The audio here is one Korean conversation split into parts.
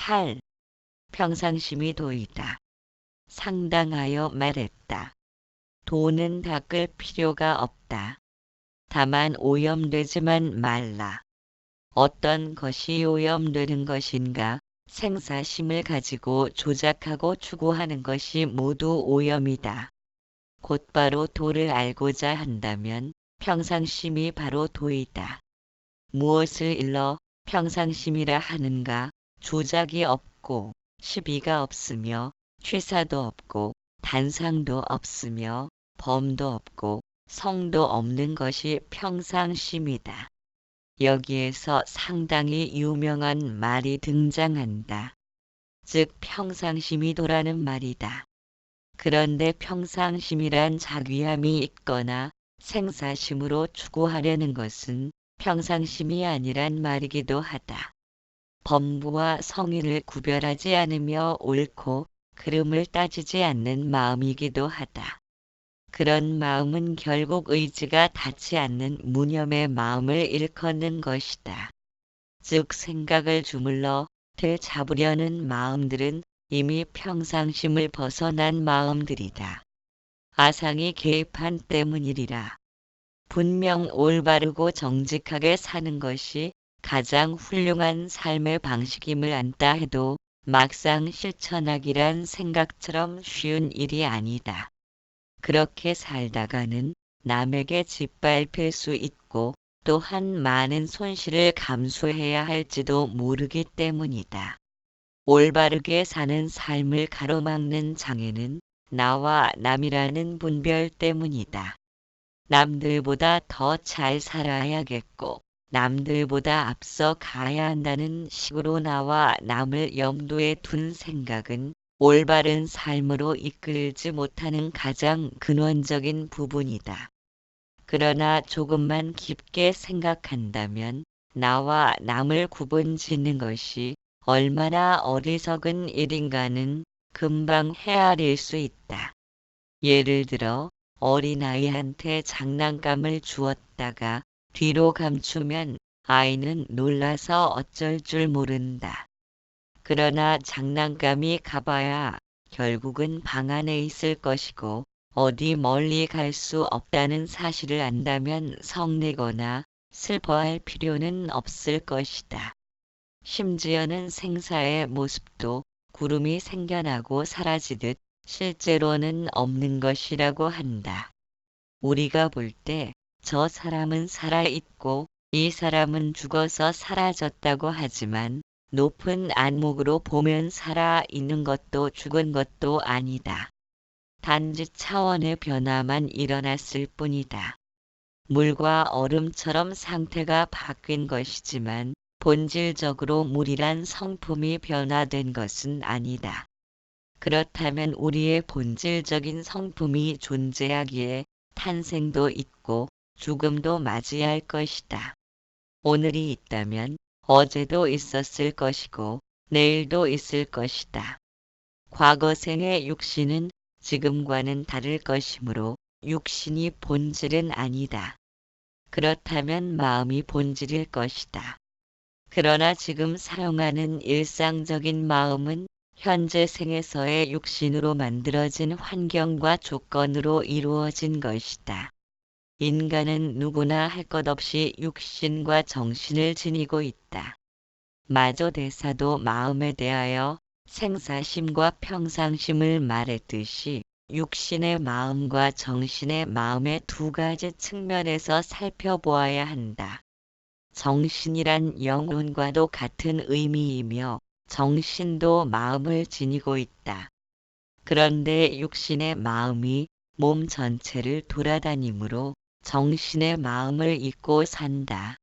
8. 평상심이 도이다. 상당하여 말했다. 도는 닦을 필요가 없다. 다만 오염되지만 말라. 어떤 것이 오염되는 것인가? 생사심을 가지고 조작하고 추구하는 것이 모두 오염이다. 곧바로 도를 알고자 한다면 평상심이 바로 도이다. 무엇을 일러 평상심이라 하는가? 조작이 없고 시비가 없으며 취사도 없고 단상도 없으며 범도 없고 성도 없는 것이 평상심이다. 여기에서 상당히 유명한 말이 등장한다. 즉 평상심이 도라는 말이다. 그런데 평상심이란 자귀함이 있거나 생사심으로 추구하려는 것은 평상심이 아니란 말이기도 하다. 범부와 성의를 구별하지 않으며 옳고 그름을 따지지 않는 마음이기도 하다. 그런 마음은 결국 의지가 닿지 않는 무념의 마음을 일컫는 것이다. 즉 생각을 주물러 되잡으려는 마음들은 이미 평상심을 벗어난 마음들이다. 아상이 개입한 때문이리라. 분명 올바르고 정직하게 사는 것이 가장 훌륭한 삶의 방식임을 안다 해도 막상 실천하기란 생각처럼 쉬운 일이 아니다. 그렇게 살다가는 남에게 짓밟힐 수 있고 또한 많은 손실을 감수해야 할지도 모르기 때문이다. 올바르게 사는 삶을 가로막는 장애는 나와 남이라는 분별 때문이다. 남들보다 더 잘 살아야겠고 남들보다 앞서 가야 한다는 식으로 나와 남을 염두에 둔 생각은 올바른 삶으로 이끌지 못하는 가장 근원적인 부분이다. 그러나 조금만 깊게 생각한다면 나와 남을 구분짓는 것이 얼마나 어리석은 일인가는 금방 헤아릴 수 있다. 예를 들어 어린아이한테 장난감을 주었다가 뒤로 감추면 아이는 놀라서 어쩔 줄 모른다. 그러나 장난감이 가봐야 결국은 방 안에 있을 것이고 어디 멀리 갈 수 없다는 사실을 안다면 성내거나 슬퍼할 필요는 없을 것이다. 심지어는 생사의 모습도 구름이 생겨나고 사라지듯 실제로는 없는 것이라고 한다. 우리가 볼 때 저 사람은 살아있고 이 사람은 죽어서 사라졌다고 하지만 높은 안목으로 보면 살아있는 것도 죽은 것도 아니다. 단지 차원의 변화만 일어났을 뿐이다. 물과 얼음처럼 상태가 바뀐 것이지만 본질적으로 물이란 성품이 변화된 것은 아니다. 그렇다면 우리의 본질적인 성품이 존재하기에 탄생도 있고 죽음도 맞이할 것이다. 오늘이 있다면 어제도 있었을 것이고 내일도 있을 것이다. 과거 생의 육신은 지금과는 다를 것이므로 육신이 본질은 아니다. 그렇다면 마음이 본질일 것이다. 그러나 지금 사용하는 일상적인 마음은 현재 생에서의 육신으로 만들어진 환경과 조건으로 이루어진 것이다. 인간은 누구나 할 것 없이 육신과 정신을 지니고 있다. 마조 대사도 마음에 대하여 생사심과 평상심을 말했듯이 육신의 마음과 정신의 마음의 두 가지 측면에서 살펴보아야 한다. 정신이란 영혼과도 같은 의미이며 정신도 마음을 지니고 있다. 그런데 육신의 마음이 몸 전체를 돌아다니므로 정신의 마음을 잊고 산다.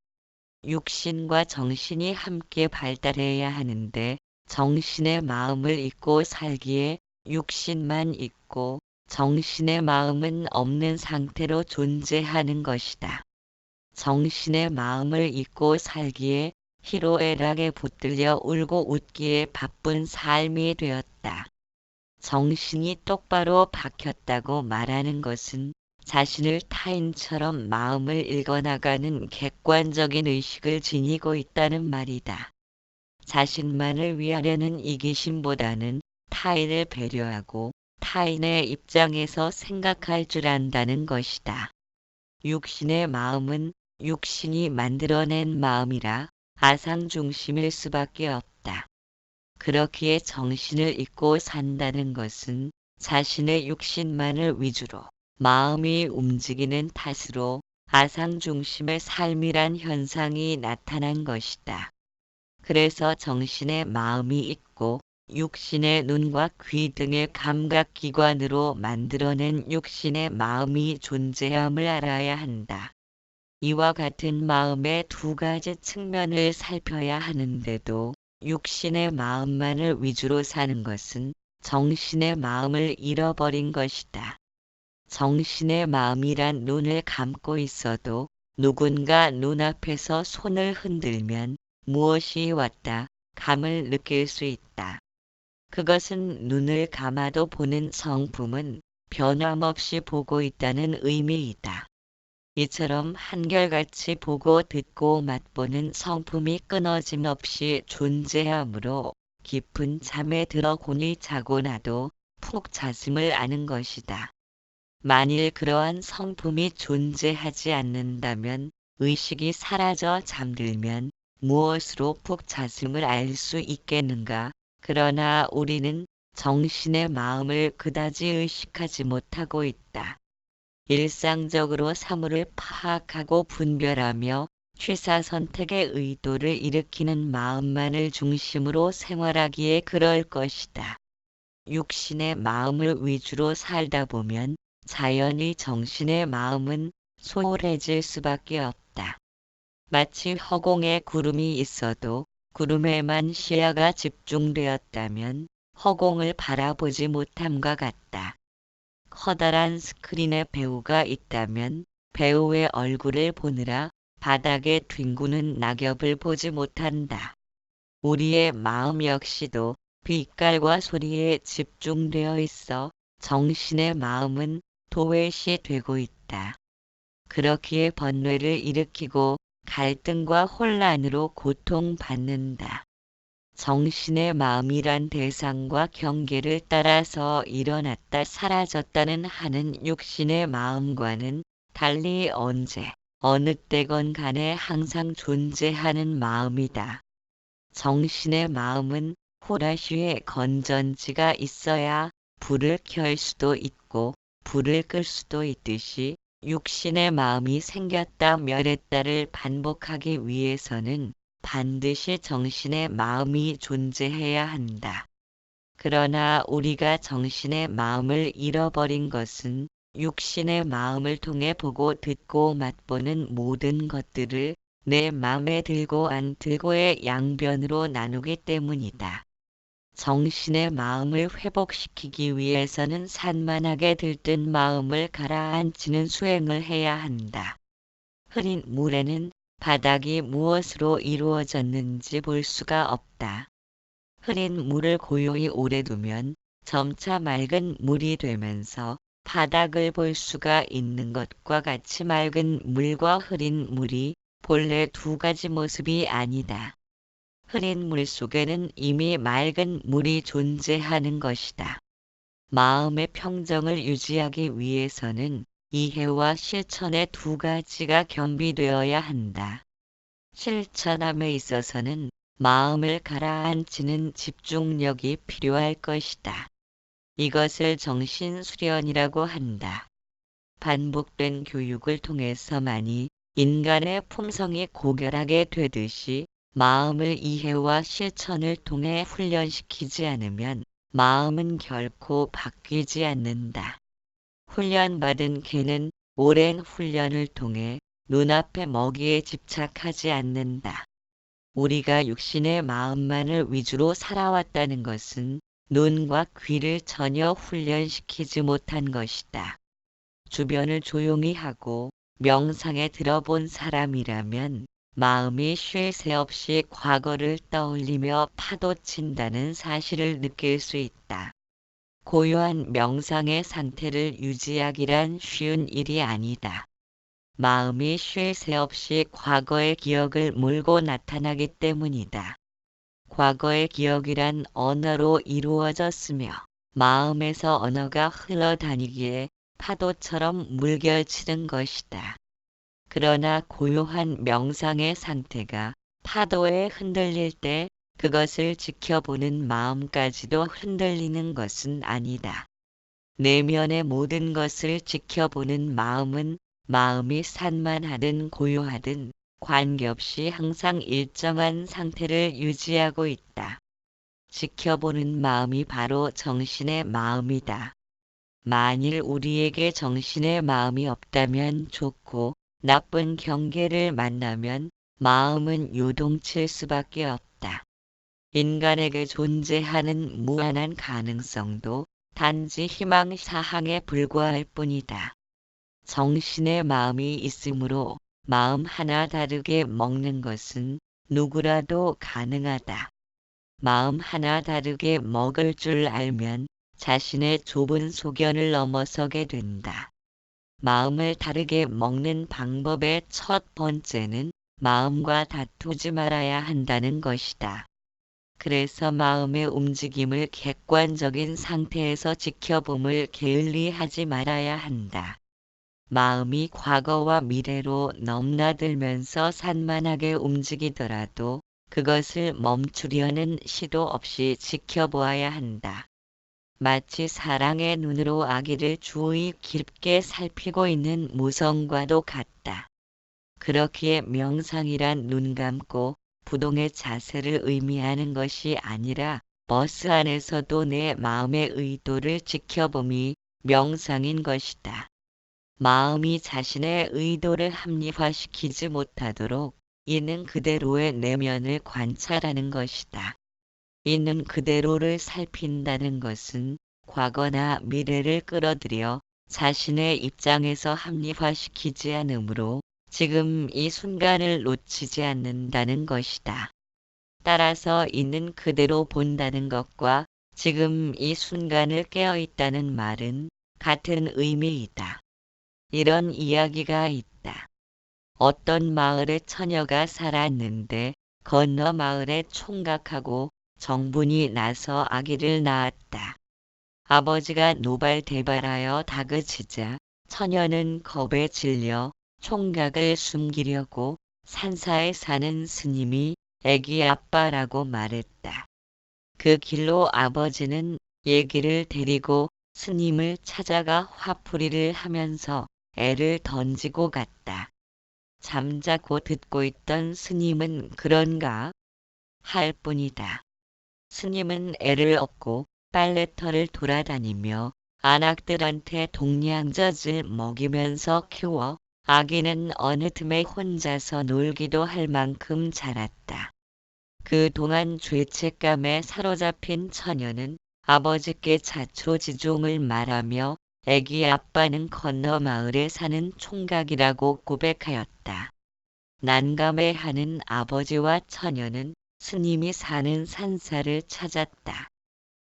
육신과 정신이 함께 발달해야 하는데 정신의 마음을 잊고 살기에 육신만 있고 정신의 마음은 없는 상태로 존재하는 것이다. 정신의 마음을 잊고 살기에 희로애락에 붙들려 울고 웃기에 바쁜 삶이 되었다. 정신이 똑바로 박혔다고 말하는 것은 자신을 타인처럼 마음을 읽어나가는 객관적인 의식을 지니고 있다는 말이다. 자신만을 위하려는 이기심보다는 타인을 배려하고 타인의 입장에서 생각할 줄 안다는 것이다. 육신의 마음은 육신이 만들어낸 마음이라 아상중심일 수밖에 없다. 그렇기에 정신을 잊고 산다는 것은 자신의 육신만을 위주로 마음이 움직이는 탓으로 아상중심의 삶이란 현상이 나타난 것이다. 그래서 정신의 마음이 있고 육신의 눈과 귀 등의 감각기관으로 만들어낸 육신의 마음이 존재함을 알아야 한다. 이와 같은 마음의 두 가지 측면을 살펴야 하는데도 육신의 마음만을 위주로 사는 것은 정신의 마음을 잃어버린 것이다. 정신의 마음이란 눈을 감고 있어도 누군가 눈앞에서 손을 흔들면 무엇이 왔다 감을 느낄 수 있다. 그것은 눈을 감아도 보는 성품은 변함없이 보고 있다는 의미이다. 이처럼 한결같이 보고 듣고 맛보는 성품이 끊어짐 없이 존재하므로 깊은 잠에 들어 곤히 자고 나도 푹 잤음을 아는 것이다. 만일 그러한 성품이 존재하지 않는다면 의식이 사라져 잠들면 무엇으로 푹 잤음을 알 수 있겠는가? 그러나 우리는 정신의 마음을 그다지 의식하지 못하고 있다. 일상적으로 사물을 파악하고 분별하며 취사선택의 의도를 일으키는 마음만을 중심으로 생활하기에 그럴 것이다. 육신의 마음을 위주로 살다 보면 자연히 정신의 마음은 소홀해질 수밖에 없다. 마치 허공에 구름이 있어도 구름에만 시야가 집중되었다면 허공을 바라보지 못함과 같다. 커다란 스크린에 배우가 있다면 배우의 얼굴을 보느라 바닥에 뒹구는 낙엽을 보지 못한다. 우리의 마음 역시도 빛깔과 소리에 집중되어 있어 정신의 마음은 도외시 되고 있다. 그렇기에 번뇌를 일으키고 갈등과 혼란으로 고통받는다. 정신의 마음이란 대상과 경계를 따라서 일어났다 사라졌다는 하는 육신의 마음과는 달리 언제 어느 때건 간에 항상 존재하는 마음이다. 정신의 마음은 호라슈의 건전지가 있어야 불을 켤 수도 있고 불을 끌 수도 있듯이 육신의 마음이 생겼다 멸했다를 반복하기 위해서는 반드시 정신의 마음이 존재해야 한다. 그러나 우리가 정신의 마음을 잃어버린 것은 육신의 마음을 통해 보고 듣고 맛보는 모든 것들을 내 맘에 들고 안 들고의 양변으로 나누기 때문이다. 정신의 마음을 회복시키기 위해서는 산만하게 들뜬 마음을 가라앉히는 수행을 해야 한다. 흐린 물에는 바닥이 무엇으로 이루어졌는지 볼 수가 없다. 흐린 물을 고요히 오래 두면 점차 맑은 물이 되면서 바닥을 볼 수가 있는 것과 같이 맑은 물과 흐린 물이 본래 두 가지 모습이 아니다. 흐린 물 속에는 이미 맑은 물이 존재하는 것이다. 마음의 평정을 유지하기 위해서는 이해와 실천의 두 가지가 겸비되어야 한다. 실천함에 있어서는 마음을 가라앉히는 집중력이 필요할 것이다. 이것을 정신수련이라고 한다. 반복된 교육을 통해서만이 인간의 품성이 고결하게 되듯이 마음을 이해와 실천을 통해 훈련시키지 않으면 마음은 결코 바뀌지 않는다. 훈련받은 개는 오랜 훈련을 통해 눈앞의 먹이에 집착하지 않는다. 우리가 육신의 마음만을 위주로 살아왔다는 것은 눈과 귀를 전혀 훈련시키지 못한 것이다. 주변을 조용히 하고 명상에 들어본 사람이라면 마음이 쉴 새 없이 과거를 떠올리며 파도친다는 사실을 느낄 수 있다. 고요한 명상의 상태를 유지하기란 쉬운 일이 아니다. 마음이 쉴 새 없이 과거의 기억을 몰고 나타나기 때문이다. 과거의 기억이란 언어로 이루어졌으며 마음에서 언어가 흘러다니기에 파도처럼 물결치는 것이다. 그러나 고요한 명상의 상태가 파도에 흔들릴 때 그것을 지켜보는 마음까지도 흔들리는 것은 아니다. 내면의 모든 것을 지켜보는 마음은 마음이 산만하든 고요하든 관계없이 항상 일정한 상태를 유지하고 있다. 지켜보는 마음이 바로 정신의 마음이다. 만일 우리에게 정신의 마음이 없다면 좋고 나쁜 경계를 만나면 마음은 요동칠 수밖에 없다. 인간에게 존재하는 무한한 가능성도 단지 희망사항에 불과할 뿐이다. 정신의 마음이 있으므로 마음 하나 다르게 먹는 것은 누구라도 가능하다. 마음 하나 다르게 먹을 줄 알면 자신의 좁은 소견을 넘어서게 된다. 마음을 다르게 먹는 방법의 첫 번째는 마음과 다투지 말아야 한다는 것이다. 그래서 마음의 움직임을 객관적인 상태에서 지켜봄을 게을리하지 말아야 한다. 마음이 과거와 미래로 넘나들면서 산만하게 움직이더라도 그것을 멈추려는 시도 없이 지켜보아야 한다. 마치 사랑의 눈으로 아기를 주의 깊게 살피고 있는 무성과도 같다. 그렇기에 명상이란 눈 감고 부동의 자세를 의미하는 것이 아니라 버스 안에서도 내 마음의 의도를 지켜봄이 명상인 것이다. 마음이 자신의 의도를 합리화시키지 못하도록 있는 그대로의 내면을 관찰하는 것이다. 있는 그대로를 살핀다는 것은 과거나 미래를 끌어들여 자신의 입장에서 합리화시키지 않으므로 지금 이 순간을 놓치지 않는다는 것이다. 따라서 있는 그대로 본다는 것과 지금 이 순간을 깨어있다는 말은 같은 의미이다. 이런 이야기가 있다. 어떤 마을에 처녀가 살았는데 건너 마을에 총각하고 정분이 나서 아기를 낳았다. 아버지가 노발대발하여 다그치자 처녀는 겁에 질려 총각을 숨기려고 산사에 사는 스님이 애기 아빠라고 말했다. 그 길로 아버지는 애기를 데리고 스님을 찾아가 화풀이를 하면서 애를 던지고 갔다. 잠자코 듣고 있던 스님은 그런가 할 뿐이다. 스님은 애를 업고 빨래터를 돌아다니며 안악들한테 동냥젖을 먹이면서 키워 아기는 어느 틈에 혼자서 놀기도 할 만큼 자랐다. 그동안 죄책감에 사로잡힌 처녀는 아버지께 자초지종을 말하며 애기 아빠는 건너 마을에 사는 총각이라고 고백하였다. 난감해하는 아버지와 처녀는 스님이 사는 산사를 찾았다.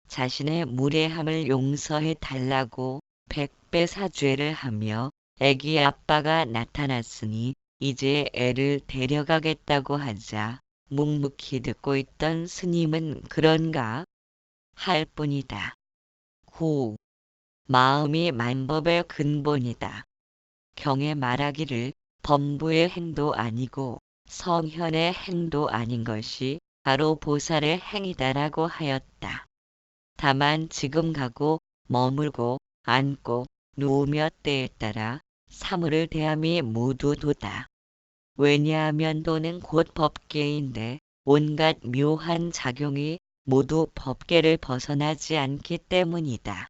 자신의 무례함을 용서해 달라고 100배 사죄를 하며 애기 아빠가 나타났으니 이제 애를 데려가겠다고 하자 묵묵히 듣고 있던 스님은 그런가 할 뿐이다. 9. 마음이 만법의 근본이다. 경에 말하기를 범부의 행도 아니고 성현의 행도 아닌 것이 바로 보살의 행이다라고 하였다. 다만 지금 가고 머물고 앉고 누우며 때에 따라 사물을 대함이 모두 도다. 왜냐하면 도는 곧 법계인데 온갖 묘한 작용이 모두 법계를 벗어나지 않기 때문이다.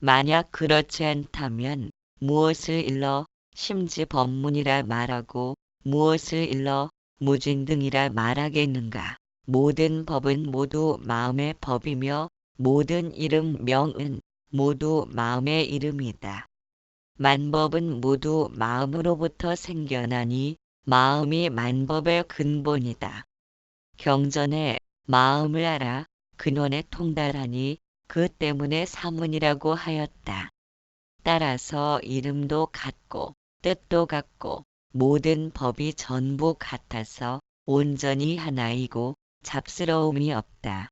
만약 그렇지 않다면 무엇을 일러 심지법문이라 말하고 무엇을 일러 무진등이라 말하겠는가. 모든 법은 모두 마음의 법이며 모든 이름 명은 모두 마음의 이름이다. 만법은 모두 마음으로부터 생겨나니 마음이 만법의 근본이다. 경전에 마음을 알아 근원에 통달하니 그 때문에 사문이라고 하였다. 따라서 이름도 같고 뜻도 같고 모든 법이 전부 같아서 온전히 하나이고 잡스러움이 없다.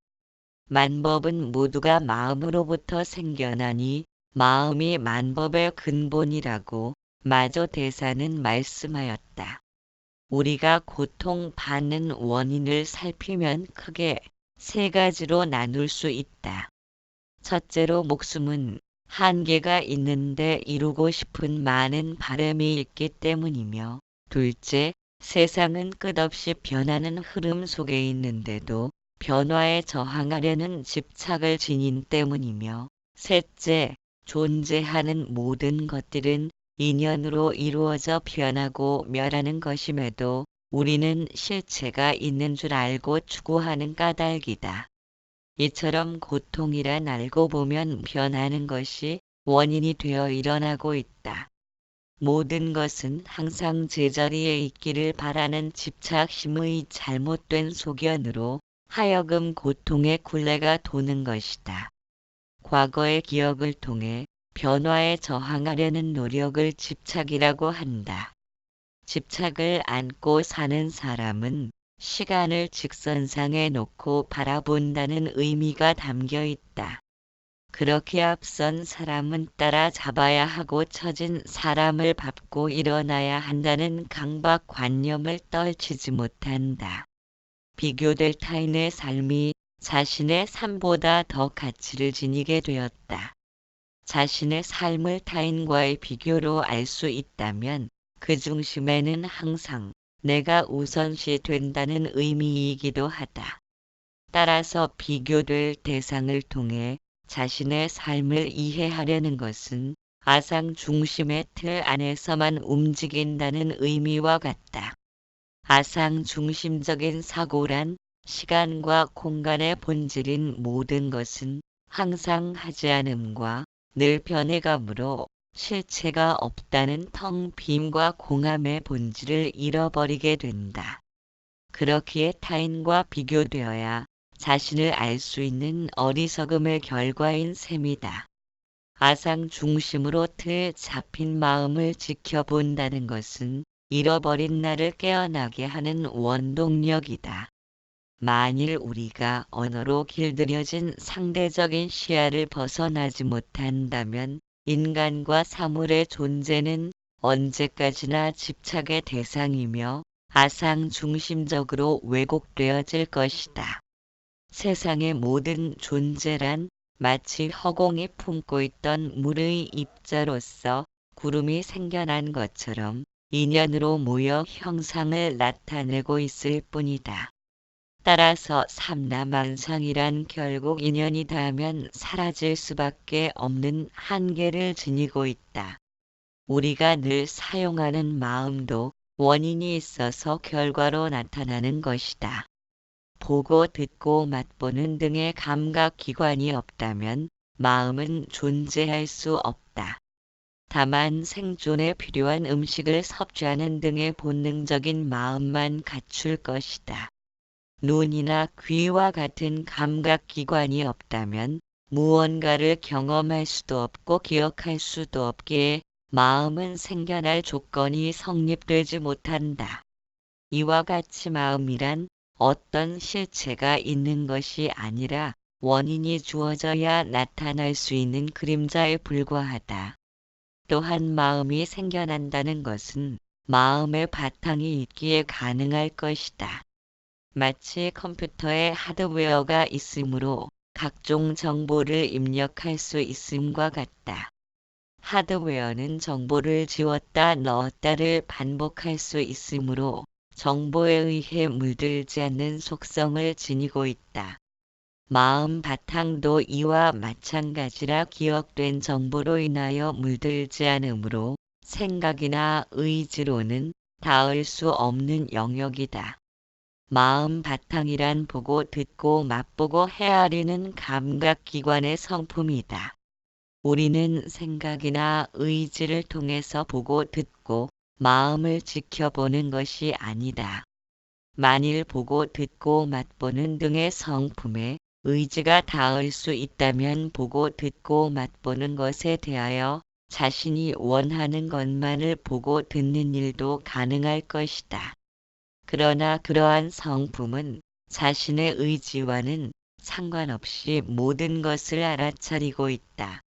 만법은 모두가 마음으로부터 생겨나니 마음이 만법의 근본이라고 마조 대사는 말씀하였다. 우리가 고통받는 원인을 살피면 크게 세 가지로 나눌 수 있다. 첫째로 목숨은 한계가 있는데 이루고 싶은 많은 바람이 있기 때문이며, 둘째, 세상은 끝없이 변하는 흐름 속에 있는데도 변화에 저항하려는 집착을 지닌 때문이며, 셋째, 존재하는 모든 것들은 인연으로 이루어져 변하고 멸하는 것임에도 우리는 실체가 있는 줄 알고 추구하는 까닭이다. 이처럼 고통이란 알고 보면 변하는 것이 원인이 되어 일어나고 있다. 모든 것은 항상 제자리에 있기를 바라는 집착심의 잘못된 소견으로 하여금 고통의 굴레가 도는 것이다. 과거의 기억을 통해 변화에 저항하려는 노력을 집착이라고 한다. 집착을 안고 사는 사람은 시간을 직선상에 놓고 바라본다는 의미가 담겨 있다. 그렇게 앞선 사람은 따라잡아야 하고 처진 사람을 밟고 일어나야 한다는 강박관념을 떨치지 못한다. 비교될 타인의 삶이 자신의 삶보다 더 가치를 지니게 되었다. 자신의 삶을 타인과의 비교로 알 수 있다면 그 중심에는 항상 내가 우선시 된다는 의미이기도 하다. 따라서 비교될 대상을 통해 자신의 삶을 이해하려는 것은 아상 중심의 틀 안에서만 움직인다는 의미와 같다. 아상 중심적인 사고란 시간과 공간의 본질인 모든 것은 항상 하지 않음과 늘 변해감으로 실체가 없다는 텅 빔과 공함의 본질을 잃어버리게 된다. 그렇기에 타인과 비교되어야 자신을 알 수 있는 어리석음의 결과인 셈이다. 아상 중심으로 틀 잡힌 마음을 지켜본다는 것은 잃어버린 나를 깨어나게 하는 원동력이다. 만일 우리가 언어로 길들여진 상대적인 시야를 벗어나지 못한다면 인간과 사물의 존재는 언제까지나 집착의 대상이며 아상 중심적으로 왜곡되어질 것이다. 세상의 모든 존재란 마치 허공이 품고 있던 물의 입자로서 구름이 생겨난 것처럼 인연으로 모여 형상을 나타내고 있을 뿐이다. 따라서 삼라만상이란 결국 인연이 닿으면 사라질 수밖에 없는 한계를 지니고 있다. 우리가 늘 사용하는 마음도 원인이 있어서 결과로 나타나는 것이다. 보고 듣고 맛보는 등의 감각기관이 없다면 마음은 존재할 수 없다. 다만 생존에 필요한 음식을 섭취하는 등의 본능적인 마음만 갖출 것이다. 눈이나 귀와 같은 감각기관이 없다면 무언가를 경험할 수도 없고 기억할 수도 없기에 마음은 생겨날 조건이 성립되지 못한다. 이와 같이 마음이란 어떤 실체가 있는 것이 아니라 원인이 주어져야 나타날 수 있는 그림자에 불과하다. 또한 마음이 생겨난다는 것은 마음의 바탕이 있기에 가능할 것이다. 마치 컴퓨터에 하드웨어가 있으므로 각종 정보를 입력할 수 있음과 같다. 하드웨어는 정보를 지웠다 넣었다를 반복할 수 있으므로 정보에 의해 물들지 않는 속성을 지니고 있다. 마음 바탕도 이와 마찬가지라 기억된 정보로 인하여 물들지 않으므로 생각이나 의지로는 닿을 수 없는 영역이다. 마음 바탕이란 보고 듣고 맛보고 헤아리는 감각기관의 성품이다. 우리는 생각이나 의지를 통해서 보고 듣고 마음을 지켜보는 것이 아니다. 만일 보고 듣고 맛보는 등의 성품에 의지가 닿을 수 있다면 보고 듣고 맛보는 것에 대하여 자신이 원하는 것만을 보고 듣는 일도 가능할 것이다. 그러나 그러한 성품은 자신의 의지와는 상관없이 모든 것을 알아차리고 있다.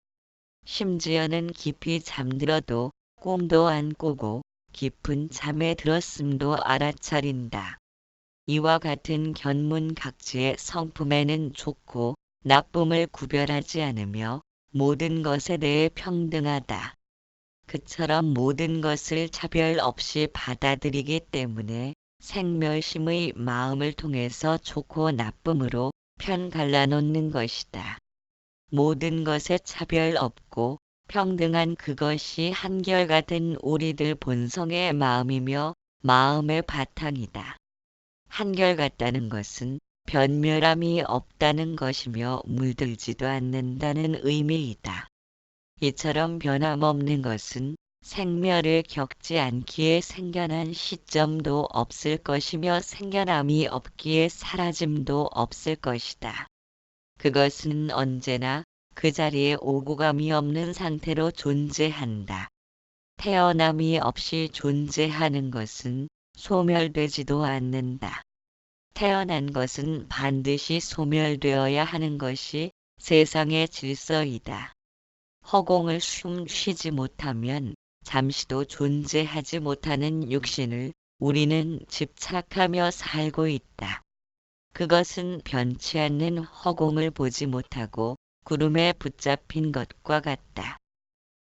심지어는 깊이 잠들어도 꿈도 안 꾸고 깊은 잠에 들었음도 알아차린다. 이와 같은 견문각지의 성품에는 좋고 나쁨을 구별하지 않으며 모든 것에 대해 평등하다. 그처럼 모든 것을 차별 없이 받아들이기 때문에 생멸심의 마음을 통해서 좋고 나쁨으로 편 갈라놓는 것이다. 모든 것에 차별 없고 평등한 그것이 한결같은 우리들 본성의 마음이며 마음의 바탕이다. 한결같다는 것은 변멸함이 없다는 것이며 물들지도 않는다는 의미이다. 이처럼 변함없는 것은 생멸을 겪지 않기에 생겨난 시점도 없을 것이며 생겨남이 없기에 사라짐도 없을 것이다. 그것은 언제나 그 자리에 오고감이 없는 상태로 존재한다. 태어남이 없이 존재하는 것은 소멸되지도 않는다. 태어난 것은 반드시 소멸되어야 하는 것이 세상의 질서이다. 허공을 숨 쉬지 못하면 잠시도 존재하지 못하는 육신을 우리는 집착하며 살고 있다. 그것은 변치 않는 허공을 보지 못하고 구름에 붙잡힌 것과 같다.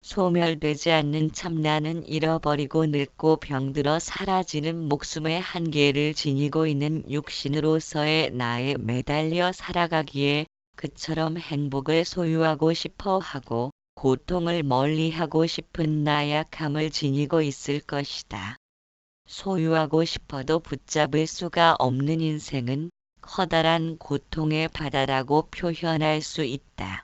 소멸되지 않는 참나는 잃어버리고 늙고 병들어 사라지는 목숨의 한계를 지니고 있는 육신으로서의 나에 매달려 살아가기에 그처럼 행복을 소유하고 싶어 하고 고통을 멀리하고 싶은 나약함을 지니고 있을 것이다. 소유하고 싶어도 붙잡을 수가 없는 인생은 커다란 고통의 바다라고 표현할 수 있다.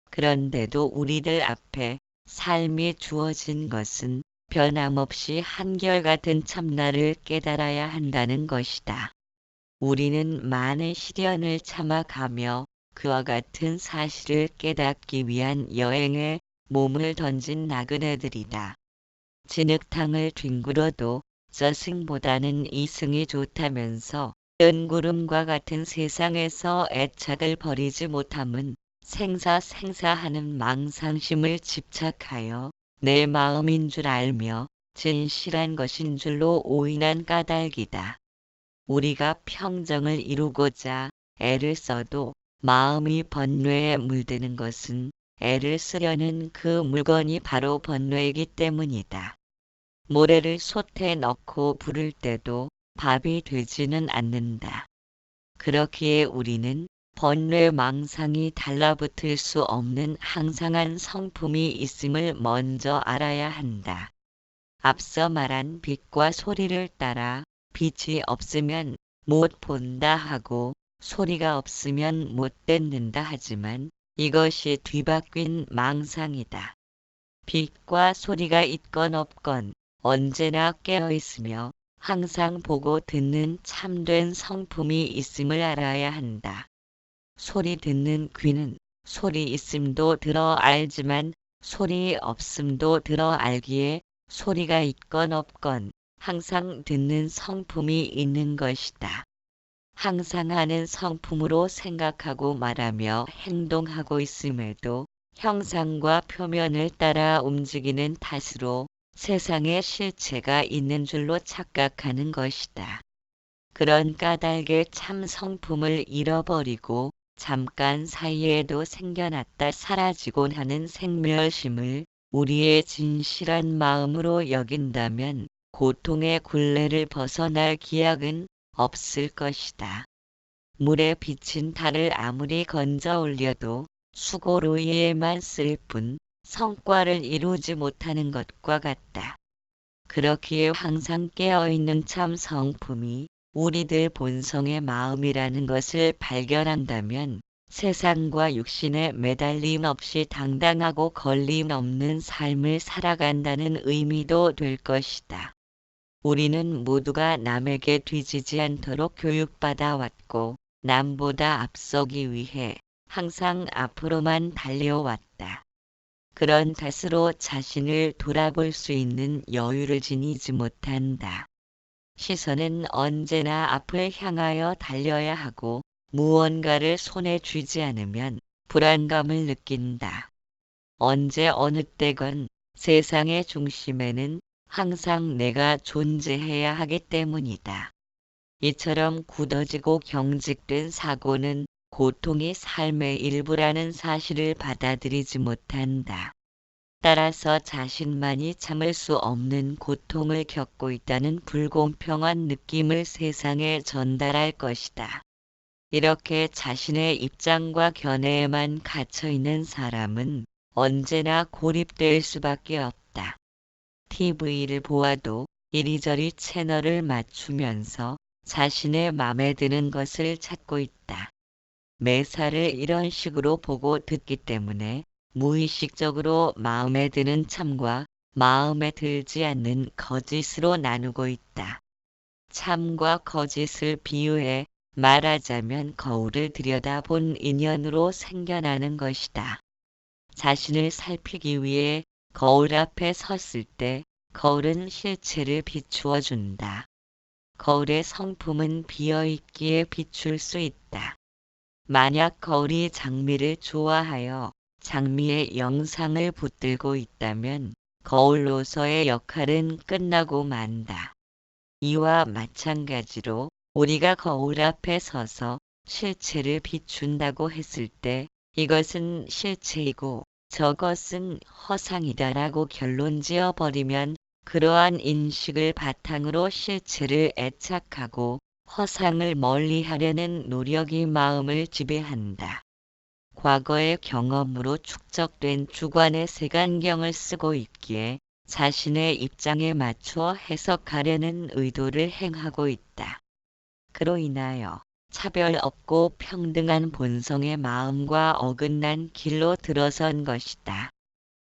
그런데도 우리들 앞에 삶이 주어진 것은 변함없이 한결같은 참나를 깨달아야 한다는 것이다. 우리는 많은 시련을 참아가며 그와 같은 사실을 깨닫기 위한 여행에 몸을 던진 나그네들이다. 진흙탕을 뒹굴어도 저승보다는 이승이 좋다면서 연구름과 같은 세상에서 애착을 버리지 못함은 생사하는 망상심을 집착하여 내 마음인 줄 알며 진실한 것인 줄로 오인한 까닭이다. 우리가 평정을 이루고자 애를 써도 마음이 번뇌에 물드는 것은 애를 쓰려는 그 물건이 바로 번뇌이기 때문이다. 모래를 솥에 넣고 부를 때도 밥이 되지는 않는다. 그렇기에 우리는 번뇌 망상이 달라붙을 수 없는 항상한 성품이 있음을 먼저 알아야 한다. 앞서 말한 빛과 소리를 따라 빛이 없으면 못 본다 하고 소리가 없으면 못 듣는다 하지만 이것이 뒤바뀐 망상이다. 빛과 소리가 있건 없건 언제나 깨어있으며 항상 보고 듣는 참된 성품이 있음을 알아야 한다. 소리 듣는 귀는 소리 있음도 들어 알지만 소리 없음도 들어 알기에 소리가 있건 없건 항상 듣는 성품이 있는 것이다. 항상 하는 성품으로 생각하고 말하며 행동하고 있음에도 형상과 표면을 따라 움직이는 탓으로 세상에 실체가 있는 줄로 착각하는 것이다. 그런 까닭에 참 성품을 잃어버리고 잠깐 사이에도 생겨났다 사라지곤 하는 생멸심을 우리의 진실한 마음으로 여긴다면 고통의 굴레를 벗어날 기약은 없을 것이다. 물에 비친 달을 아무리 건져 올려도 수고로이에만 쓸 뿐 성과를 이루지 못하는 것과 같다. 그렇기에 항상 깨어있는 참 성품이 우리들 본성의 마음이라는 것을 발견한다면 세상과 육신에 매달림 없이 당당하고 걸림 없는 삶을 살아간다는 의미도 될 것이다. 우리는 모두가 남에게 뒤지지 않도록 교육받아 왔고 남보다 앞서기 위해 항상 앞으로만 달려왔다. 그런 탓으로 자신을 돌아볼 수 있는 여유를 지니지 못한다. 시선은 언제나 앞을 향하여 달려야 하고 무언가를 손에 쥐지 않으면 불안감을 느낀다. 언제 어느 때건 세상의 중심에는 항상 내가 존재해야 하기 때문이다. 이처럼 굳어지고 경직된 사고는 고통이 삶의 일부라는 사실을 받아들이지 못한다. 따라서 자신만이 참을 수 없는 고통을 겪고 있다는 불공평한 느낌을 세상에 전달할 것이다. 이렇게 자신의 입장과 견해에만 갇혀 있는 사람은 언제나 고립될 수밖에 없다. TV를 보아도 이리저리 채널을 맞추면서 자신의 맘에 드는 것을 찾고 있다. 매사를 이런 식으로 보고 듣기 때문에 무의식적으로 마음에 드는 참과 마음에 들지 않는 거짓으로 나누고 있다. 참과 거짓을 비유해 말하자면 거울을 들여다본 인연으로 생겨나는 것이다. 자신을 살피기 위해 거울 앞에 섰을 때 거울은 실체를 비추어 준다. 거울의 성품은 비어있기에 비출 수 있다. 만약 거울이 장미를 좋아하여 장미의 영상을 붙들고 있다면 거울로서의 역할은 끝나고 만다. 이와 마찬가지로 우리가 거울 앞에 서서 실체를 비춘다고 했을 때 이것은 실체이고 저것은 허상이다라고 결론 지어버리면 그러한 인식을 바탕으로 실체를 애착하고 허상을 멀리하려는 노력이 마음을 지배한다. 과거의 경험으로 축적된 주관의 색안경을 쓰고 있기에 자신의 입장에 맞춰 해석하려는 의도를 행하고 있다. 그로 인하여 차별 없고 평등한 본성의 마음과 어긋난 길로 들어선 것이다.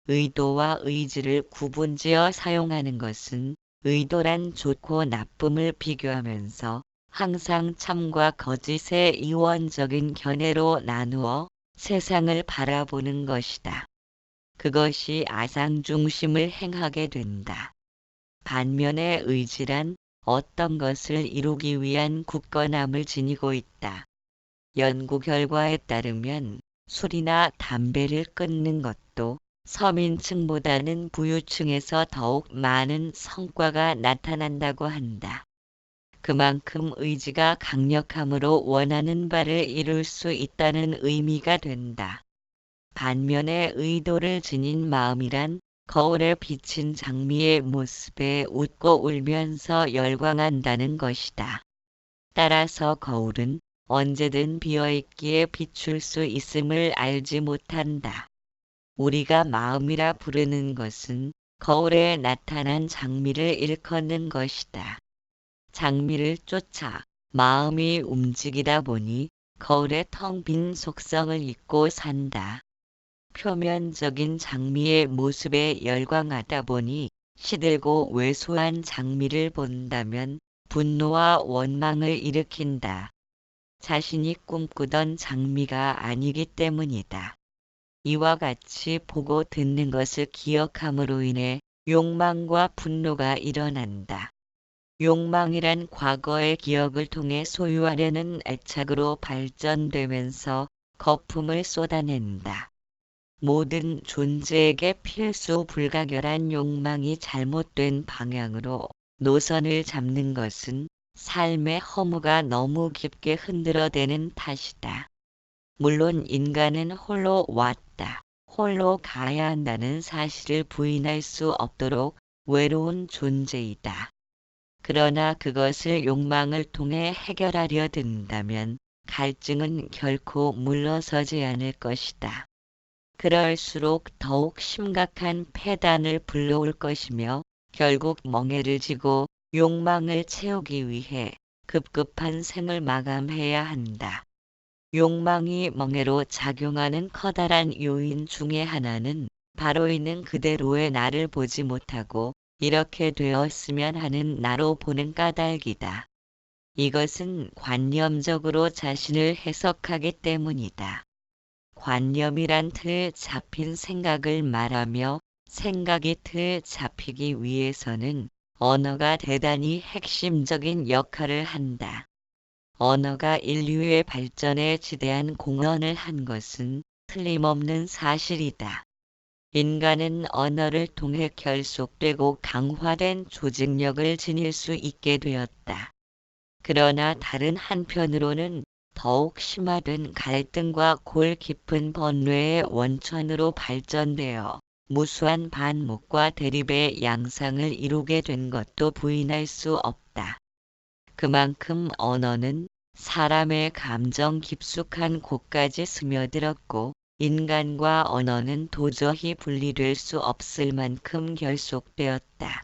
의도와 의지를 구분지어 사용하는 것은 의도란 좋고 나쁨을 비교하면서 항상 참과 거짓의 이원적인 견해로 나누어 세상을 바라보는 것이다. 그것이 아상중심을 행하게 된다. 반면에 의지란 어떤 것을 이루기 위한 굳건함을 지니고 있다. 연구 결과에 따르면 술이나 담배를 끊는 것도 서민층보다는 부유층에서 더욱 많은 성과가 나타난다고 한다. 그만큼 의지가 강력함으로 원하는 바를 이룰 수 있다는 의미가 된다. 반면에 의도를 지닌 마음이란 거울에 비친 장미의 모습에 웃고 울면서 열광한다는 것이다. 따라서 거울은 언제든 비어있기에 비출 수 있음을 알지 못한다. 우리가 마음이라 부르는 것은 거울에 나타난 장미를 일컫는 것이다. 장미를 쫓아 마음이 움직이다 보니 거울의 텅 빈 속성을 잊고 산다. 표면적인 장미의 모습에 열광하다 보니 시들고 왜소한 장미를 본다면 분노와 원망을 일으킨다. 자신이 꿈꾸던 장미가 아니기 때문이다. 이와 같이 보고 듣는 것을 기억함으로 인해 욕망과 분노가 일어난다. 욕망이란 과거의 기억을 통해 소유하려는 애착으로 발전되면서 거품을 쏟아낸다. 모든 존재에게 필수 불가결한 욕망이 잘못된 방향으로 노선을 잡는 것은 삶의 허무가 너무 깊게 흔들어대는 탓이다. 물론 인간은 홀로 왔다, 홀로 가야 한다는 사실을 부인할 수 없도록 외로운 존재이다. 그러나 그것을 욕망을 통해 해결하려 든다면 갈증은 결코 물러서지 않을 것이다. 그럴수록 더욱 심각한 폐단을 불러올 것이며 결국 멍에를 지고 욕망을 채우기 위해 급급한 생을 마감해야 한다. 욕망이 멍에로 작용하는 커다란 요인 중의 하나는 바로 있는 그대로의 나를 보지 못하고 이렇게 되었으면 하는 나로 보는 까닭이다. 이것은 관념적으로 자신을 해석하기 때문이다. 관념이란 틀 잡힌 생각을 말하며 생각이 틀 잡히기 위해서는 언어가 대단히 핵심적인 역할을 한다. 언어가 인류의 발전에 지대한 공헌을 한 것은 틀림없는 사실이다. 인간은 언어를 통해 결속되고 강화된 조직력을 지닐 수 있게 되었다. 그러나 다른 한편으로는 더욱 심화된 갈등과 골 깊은 번뇌의 원천으로 발전되어 무수한 반목과 대립의 양상을 이루게 된 것도 부인할 수 없다. 그만큼 언어는 사람의 감정 깊숙한 곳까지 스며들었고 인간과 언어는 도저히 분리될 수 없을 만큼 결속되었다.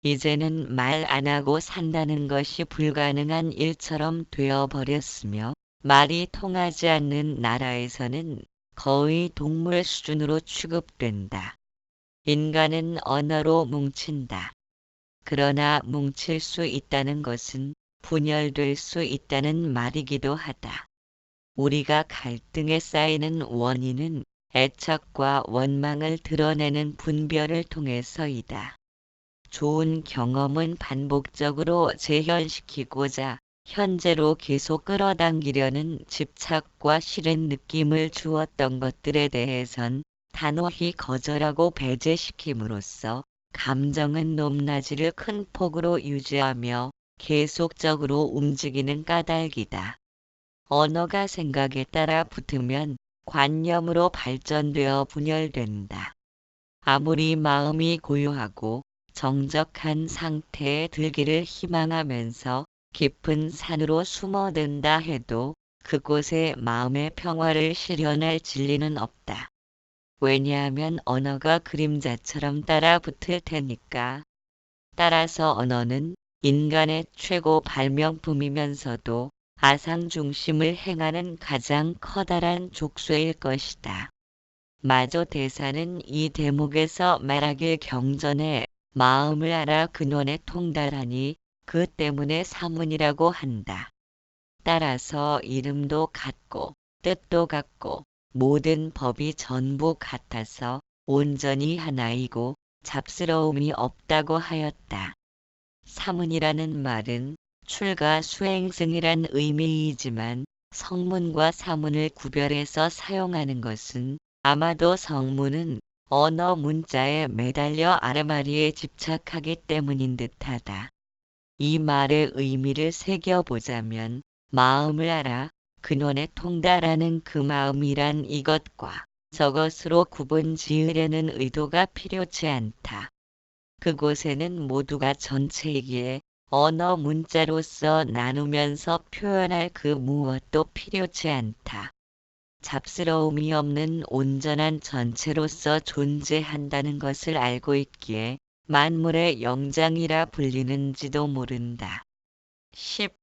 이제는 말 안 하고 산다는 것이 불가능한 일처럼 되어버렸으며 말이 통하지 않는 나라에서는 거의 동물 수준으로 취급된다. 인간은 언어로 뭉친다. 그러나 뭉칠 수 있다는 것은 분열될 수 있다는 말이기도 하다. 우리가 갈등에 쌓이는 원인은 애착과 원망을 드러내는 분별을 통해서이다. 좋은 경험은 반복적으로 재현시키고자 현재로 계속 끌어당기려는 집착과 싫은 느낌을 주었던 것들에 대해선 단호히 거절하고 배제시킴으로써 감정은 높낮이를 큰 폭으로 유지하며 계속적으로 움직이는 까닭이다. 언어가 생각에 따라 붙으면 관념으로 발전되어 분열된다. 아무리 마음이 고요하고 정적한 상태에 들기를 희망하면서 깊은 산으로 숨어든다 해도 그곳에 마음의 평화를 실현할 진리는 없다. 왜냐하면 언어가 그림자처럼 따라붙을 테니까. 따라서 언어는 인간의 최고 발명품이면서도 아상 중심을 행하는 가장 커다란 족쇄일 것이다. 마조 대사는 이 대목에서 말하길 경전에 마음을 알아 근원에 통달하니 그 때문에 사문이라고 한다. 따라서 이름도 같고 뜻도 같고 모든 법이 전부 같아서 온전히 하나이고 잡스러움이 없다고 하였다. 사문이라는 말은 출가 수행승이란 의미이지만 성문과 사문을 구별해서 사용하는 것은 아마도 성문은 언어 문자에 매달려 아르마리에 집착하기 때문인 듯하다. 이 말의 의미를 새겨보자면 마음을 알아 근원에 통달하는 그 마음이란 이것과 저것으로 구분 지으려는 의도가 필요치 않다. 그곳에는 모두가 전체이기에 언어 문자로서 나누면서 표현할 그 무엇도 필요치 않다. 잡스러움이 없는 온전한 전체로서 존재한다는 것을 알고 있기에 만물의 영장이라 불리는지도 모른다. 10.